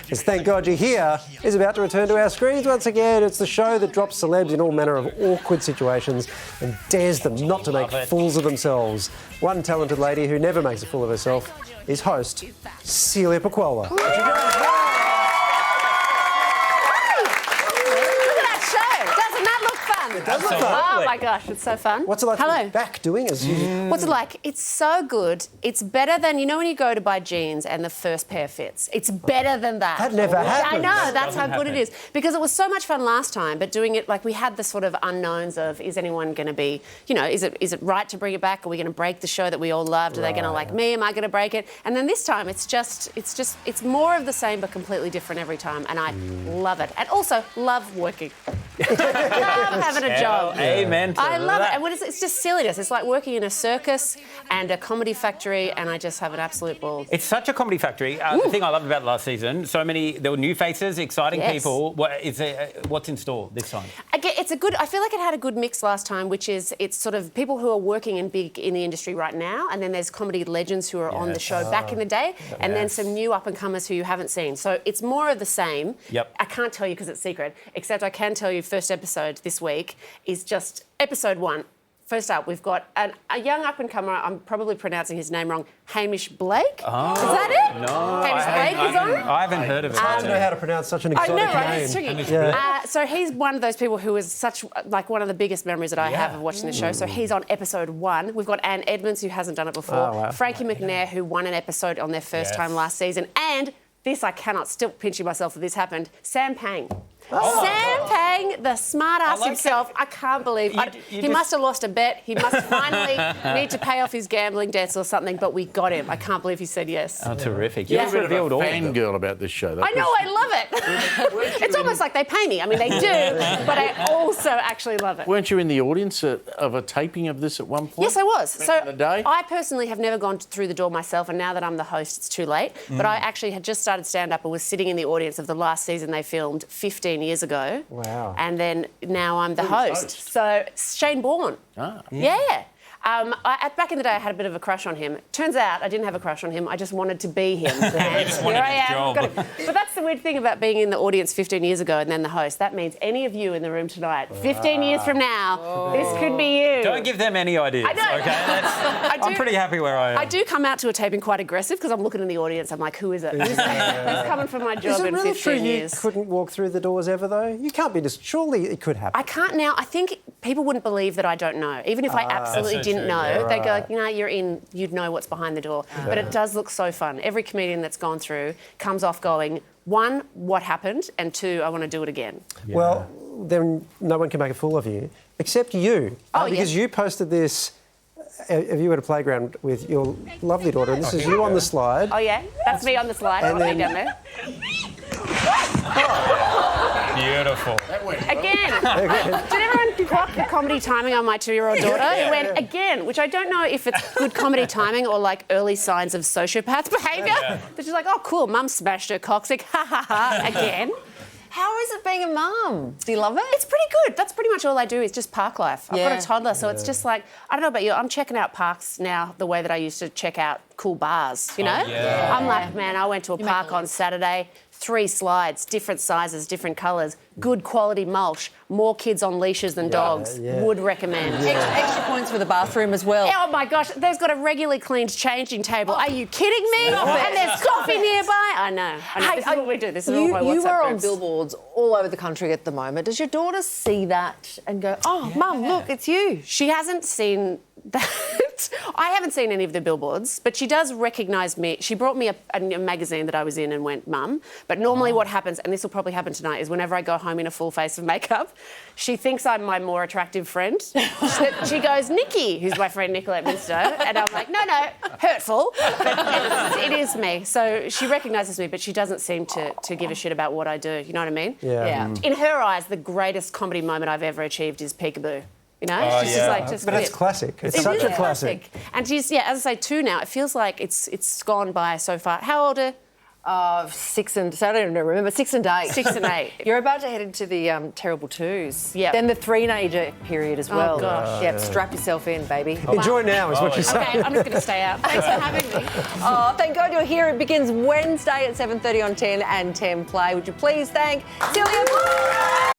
As Thank God You're Here is about to return to our screens once again. It's the show that drops celebs in all manner of awkward situations and dares them not to make fools of themselves. One talented lady who never makes a fool of herself is host Celia Pacquola. It does look fun. Oh my gosh, it's so fun. What's it like to be back doing as you... What's it like? It's so good. It's better than, you know when you go to buy jeans and the first pair fits? It's better than that. That never happens. I know, that's how good it is. Because it was so much fun last time, but doing it, like we had the sort of unknowns of, is anyone going to be, you know, is it right to bring it back? Are we going to break the show that we all loved? Are they going to like me? Am I going to break it? And then this time it's more of the same but completely different every time, and I love it. And also love working. Love having a job. Amen to I love that. it. And it's just silliness. It's like working in a circus and a comedy factory, and I just have an absolute ball. It's such a comedy factory. The thing I loved about last season, there were new faces, exciting people. What's in store this time? Again, I feel like it had a good mix last time, which is it's sort of people who are working in big in the industry right now, and then there's comedy legends who are on the show back in the day, and then some new up-and-comers who you haven't seen. So it's more of the same. Yep. I can't tell you because it's secret, except I can tell you first episode this week is just episode 1. First up, we've got a young up-and-comer, I'm probably pronouncing his name wrong, Hamish Blake. Oh, is that it? No. Hamish Blake is on it? I haven't heard of it. I don't know how to pronounce such an exotic I know, right? name. It's tricky. Yeah. So he's one of those people who is such, like, one of the biggest memories that I have of watching the show. So he's on episode 1. We've got Anne Edmonds, who hasn't done it before. Oh, wow. Frankie McNair, who won an episode on their first time last season. And this, I cannot, still pinching myself that this happened, Sam Pang. Oh. Sam Pang, the smart ass himself. I can't believe he must have lost a bet. He must finally need to pay off his gambling debts or something, but we got him. I can't believe he said yes. Oh, terrific. You're You've a bit revealed of all a of them. fangirl about this show. I know, I love it. It's almost like they pay me. I mean, they do, but I also actually love it. Weren't you in the audience of a taping of this at one point? Yes, I was. Back in the day? I personally have never gone through the door myself, and now that I'm the host, it's too late. But I actually had just started stand-up and was sitting in the audience of the last season they filmed 15 years ago. Wow. And then now I'm the host. So Shane Bourne. Ah. Yeah. Back in the day, I had a bit of a crush on him. Turns out I didn't have a crush on him. I just wanted to be him. And just here wanted I his am. job. But that's the weird thing about being in the audience 15 years ago and then the host. That means any of you in the room tonight, 15 years from now, this could be you. Don't give them any ideas. I know. Okay? I'm pretty happy where I am. I do come out to a taping quite aggressive because I'm looking in the audience. I'm like, who is it? Who's coming for my job Is it in really 15 true years? you couldn't walk through the doors ever, though? You can't be just... Surely it could happen. I can't now. I think people wouldn't believe that I don't know. Even if I absolutely That's so didn't true, know, they'd go like, you know, you're in, you'd know what's behind the door. But it does look so fun. Every comedian that's gone through comes off going, 1, what happened? And 2, I want to do it again. Yeah. Well, then no one can make a fool of you, except you. Because you posted this of you at a playground with your lovely daughter, and this is you on the slide. Oh, yeah? That's me on the slide. And I'll be then- down there. Beautiful. Again. Did everyone clock the comedy timing on my 2-year-old daughter? It went again, which I don't know if it's good comedy timing or like early signs of sociopath behaviour. But she's like, oh, cool, Mum smashed her coccyx, ha ha ha, again. How is it being a mum? Do you love it? It's pretty good. That's pretty much all I do is just park life. I've got a toddler, so it's just like, I don't know about you, I'm checking out parks now the way that I used to check out cool bars, you know? I'm like, man, I went to a park on Saturday, 3 slides, different sizes, different colours, good quality mulch, more kids on leashes than dogs. Would recommend. Extra points for the bathroom as well. Oh my gosh, there's got a regularly cleaned changing table. Are you kidding me? And there's coffee nearby. I know. This is what we do. This is all my WhatsApp You are on groups. billboards all over the country at the moment. Does your daughter see that and go, oh, Mum, look, it's you? She hasn't seen that. I haven't seen any of the billboards, but she does recognise me. She brought me a magazine that I was in and went, Mum. But normally what happens, and this will probably happen tonight, is whenever I go home in a full face of makeup, she thinks I'm my more attractive friend. She goes, Nikki, who's my friend Nicolette Minster, and I'm like, no, hurtful, but it is me. So she recognises me, but she doesn't seem to give a shit about what I do. You know what I mean? Yeah. In her eyes, the greatest comedy moment I've ever achieved is Peekaboo. You know, she's just like, just But it's classic. It's It such is a classic. And she's, as I say, 2 now. It feels like it's gone by so far. How old are 6 and so I don't even remember 6 and 8. 6 and 8. You're about to head into the terrible 2s. Yeah. Then the teenager period as well. gosh. Yeah, strap yourself in, baby. Enjoy now is what you're saying. Okay, I'm just going to stay out. Thanks for having me. Oh, thank God you're here. It begins Wednesday at 7:30 on 10 and 10 Play. Would you please thank Celia Pacquola?